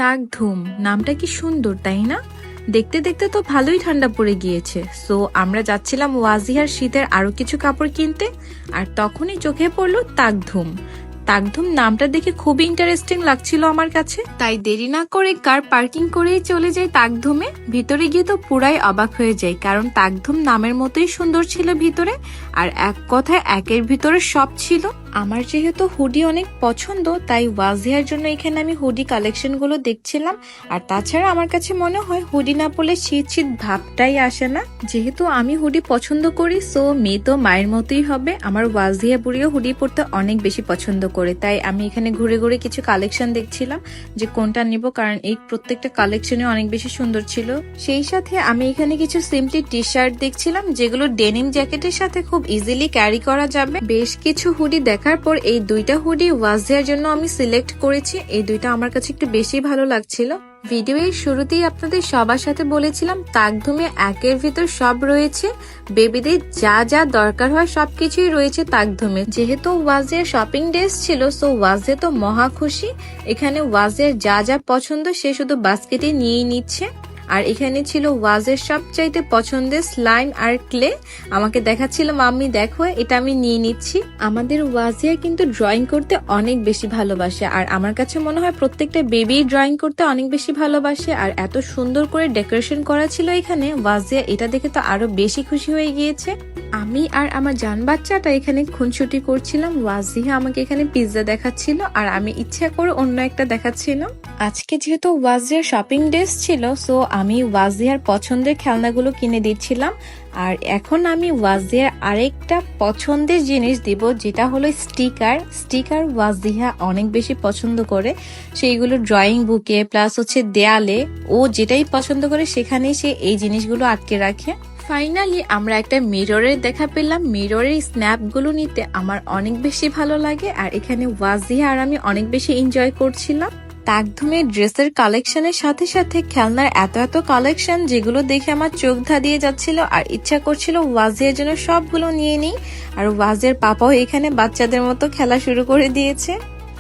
তাকধুম নামটা কি সুন্দর তাই না? দেখতে দেখতে তো ভালোই ঠান্ডা পড়ে গিয়েছে। সো আমরা যাচ্ছিলাম ওয়াজিহার শীতের আরো কিছু কাপড় কিনতে, আর তখনই চোখে পড়লো তাকধুম। তাকধুম নামটা দেখে খুবই ইন্টারেস্টিং লাগছিল আমার কাছে, তাই দেরি না করে কার পার্কিং করেই চলে যাই তাকধুমে। ভিতরে গিয়ে তো পুরাই অবাক হয়ে যায়, কারণ তাকধুম নামের মতোই সুন্দর ছিল ভিতরে, আর এক কথায় একের ভিতরে সব ছিল। আমার যেহেতু হুডি অনেক পছন্দ, তাই ওয়াজিহার জন্য এখানে আমি হুডি কালেকশন গুলো দেখছিলাম। আর তাছাড়া আমার কাছে মনে হয় হুডি না পরলে শীত শীত ভাবটাই আসে না। যেহেতু আমি হুডি পছন্দ করি, সো মেয়ে তো মায়ের মতোই হবে। আমার ওয়াজিহা বুড়িও হুডি পরতে অনেক বেশি পছন্দ করে, তাই আমি এখানে ঘুরে ঘুরে কিছু কালেকশন দেখছিলাম যে কোনটা নিব, কারণ এই প্রত্যেকটা কালেকশনে অনেক বেশি সুন্দর ছিল। সেই সাথে আমি এখানে কিছু সিম্পলি টি শার্ট দেখছিলাম, যেগুলো ডেনিম জ্যাকেটের সাথে খুব ইজিলি ক্যারি করা যাবে। বেশ কিছু হুডি দেখার পর এই দুইটা হুডি ওয়াজিহার জন্য আমি সিলেক্ট করেছি। এই দুইটা আমার কাছে একটু বেশি ভালো লাগছিল। ভিডিও এর শুরুতেই আপনাদের সবার সাথে বলেছিলাম তাকধুমে একের ভিতর সব রয়েছে। বেবিদের যা যা দরকার হয় সবকিছুই রয়েছে তাকধুমে। যেহেতু ওয়াজিয়ার শপিং ডেজ ছিল, সো ওয়াজিয়া তো মহা খুশি। এখানে ওয়াজিয়ার যা যা পছন্দ সে শুধু বাস্কেটে নিয়েই নিচ্ছে। আর এখানে ছিল ওয়াজের সবচাইতে পছন্দের স্লাইম আর ক্লে। আমাকে দেখাচ্ছিল, মাম্মি দেখো এটা আমি নিয়ে নিচ্ছি। আমাদের ওয়াজিয়া কিন্তু ড্রয়িং করতে অনেক বেশি ভালোবাসে, আর আমার কাছে মনে হয় প্রত্যেকটা বেবি ড্রয়িং করতে অনেক বেশি ভালোবাসে। আর এত সুন্দর করে ডেকোরেশন করা ছিল এখানে, ওয়াজিয়া এটা দেখে তো আরো বেশি খুশি হয়ে গিয়েছে। আমি আর আমার জান বাচ্চাটা এখানে খুনসুটি করছিলাম। ওয়াজিহা আমাকে এখানে পিৎজা দেখাচ্ছিল, আর আমি ইচ্ছা করে অন্য একটা দেখাচ্ছিল। আজকে যেহেতু ওয়াজিয়ার শপিং ডেজ ছিল, সো আমি ওয়াজিয়ার পছন্দের খেলনাগুলো কিনে দিচ্ছিলাম। আর এখন আমি ওয়াজিয়ার আরেকটা পছন্দের জিনিস দিব, যেটা হলো স্টিকার। স্টিকার ওয়াজিহা অনেক বেশি পছন্দ করে, সেইগুলো ড্রয়িং বুকে প্লাস হচ্ছে দেয়ালে, ও যেটাই পছন্দ করে সেখানেই সে এই জিনিসগুলো আটকে রাখে। ফাইনালি আমরা একটা মিররের দেখা পেলাম। মিররের স্ন্যাপ গুলো নিতে আমার অনেক বেশি ভালো লাগে, আর এখানে ওয়াজিহা আর আমি অনেক বেশি এনজয় করছিলাম। তাকধুমের ড্রেসের কালেকশনের সাথে সাথে খেলনার এত এত কালেকশন, যেগুলো দেখে আমার চোখ ধাঁধিয়ে যাচ্ছিল, আর ইচ্ছা করছিল ওয়াজিয়ার জন্য সবগুলো নিয়ে নিই। আর ওয়াজিয়ার পাপাও এখানে বাচ্চাদের মতো খেলা শুরু করে দিয়েছে।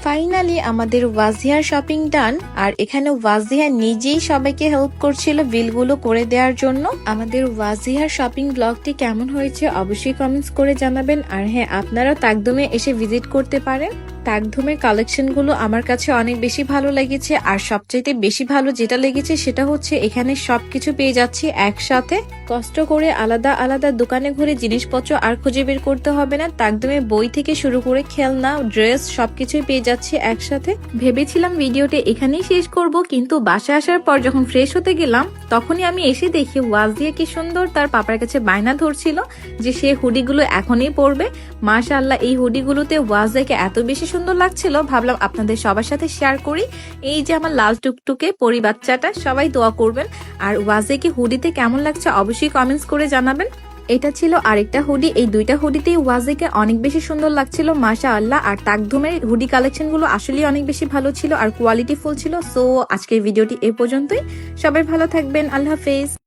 ফাইনালি আমাদের ওয়াজিহার শপিং ডান, আর এখানে ওয়াজিহা নিজেই সবাইকে হেল্প করছিল বিলগুলো করে দেওয়ার জন্য। আমাদের ওয়াজিহার শপিং ব্লগটি কেমন হয়েছে অবশ্যই কমেন্টস করে জানাবেন। আর হ্যাঁ, আপনারাও তাকধুমে এসে ভিজিট করতে পারেন। তাকধুমের কালেকশন গুলো আমার কাছে অনেক বেশি ভালো লেগেছে, আর সবচাইতে বেশি ভালো যেটা লেগেছে সেটা হচ্ছে এখানে সবকিছু পেয়ে যাচ্ছি একসাথে। কষ্ট করে আলাদা আলাদা দোকানে ঘুরে জিনিসপত্র আর খুঁজে বের করতে হবে না। তাকধুমে বই থেকে শুরু করে খেলনা, ড্রেস সবকিছুই পেয়ে যাচ্ছি একসাথে। ভেবেছিলাম ভিডিওটা এখানেই শেষ করব, কিন্তু বাসায় আসার পর যখন ফ্রেশ হতে গেলাম, তখনই আমি এসে দেখি ওয়াজিয়া কি সুন্দর তার পাপার কাছে বায়না ধরছিল যে সে হুডিগুলো এখনই পরবে। মাশাআল্লাহ, এই হুডিগুলোতে ওয়াজিয়াকে এত বেশি সুন্দর লাগছিল, ভাবলাম আপনাদের সবার সাথে শেয়ার করি। এই যে আমার লাল টুকটুকে পরি বাচ্চাটা, সবাই দোয়া করবেন। আর ওয়াজিয়াকে হুডিতে কেমন লাগছে অবশ্যই কমেন্টস করে জানাবেন। এটা ছিল আরেকটা হুডি। এই দুইটা হুডিতেই ওয়াজিকে অনেক বেশি সুন্দর লাগছিল মাশাআল্লাহ। আর তাকধুমের হুডি কালেকশন গুলো আসলে অনেক বেশি ভালো ছিল আর কোয়ালিটি ফুল ছিল। সো আজকের ভিডিওটি এ পর্যন্তই। সবাই ভালো থাকবেন, আল্লাহ হাফেজ।